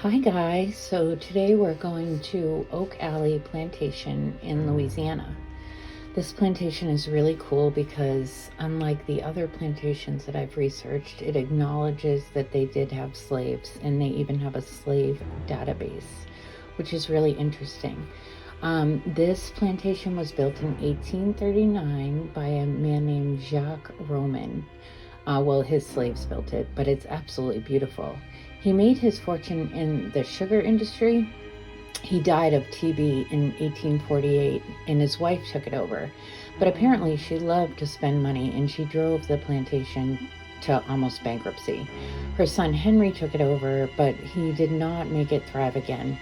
Hi guys, so today we're going to Oak Alley Plantation in Louisiana. This plantation is really cool because unlike the other plantations that I've researched, it acknowledges that they did have slaves and they even have a slave database, which is really interesting. This plantation was built in 1839 by a man named Jacques Roman. His slaves built it, but it's absolutely beautiful. He made his fortune in the sugar industry. He died of TB in 1848, and his wife took it over. But apparently, she loved to spend money, and she drove the plantation to almost bankruptcy. Her son Henry took it over, but he did not make it thrive again.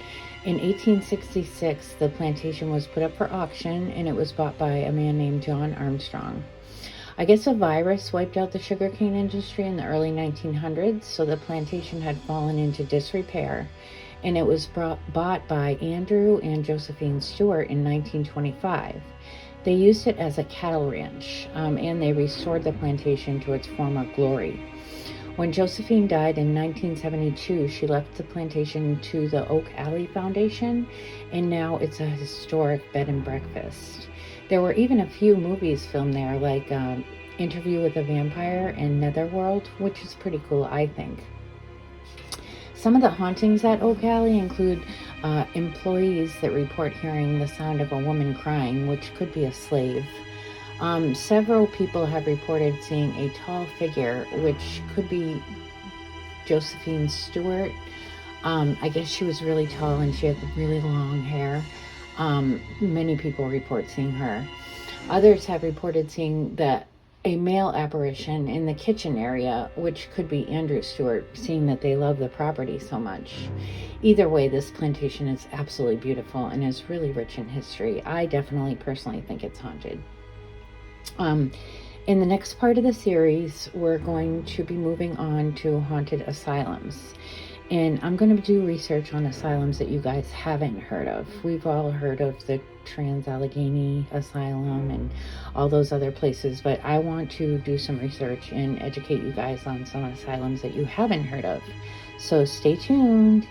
In 1866, the plantation was put up for auction, and it was bought by a man named John Armstrong. I guess a virus wiped out the sugarcane industry in the early 1900s, so the plantation had fallen into disrepair, and it was bought by Andrew and Josephine Stewart in 1925. They used it as a cattle ranch, and they restored the plantation to its former glory. When Josephine died in 1972, she left the plantation to the Oak Alley Foundation, and now it's a historic bed and breakfast. There were even a few movies filmed there, like Interview with a Vampire and Netherworld, which is pretty cool, I think. Some of the hauntings at Oak Alley include employees that report hearing the sound of a woman crying, which could be a slave. Several people have reported seeing a tall figure, which could be Josephine Stewart. I guess she was really tall and she had really long hair. Many people report seeing her. Others have reported seeing a male apparition in the kitchen area, which could be Andrew Stewart, seeing that they love the property so much. Either way, this plantation is absolutely beautiful and is really rich in history. I definitely personally think it's haunted. In the next part of the series, we're going to be moving on to haunted asylums. And I'm going to do research on asylums that you guys haven't heard of. We've all heard of the Trans-Allegheny Asylum and all those other places, but I want to do some research and educate you guys on some asylums that you haven't heard of. So stay tuned.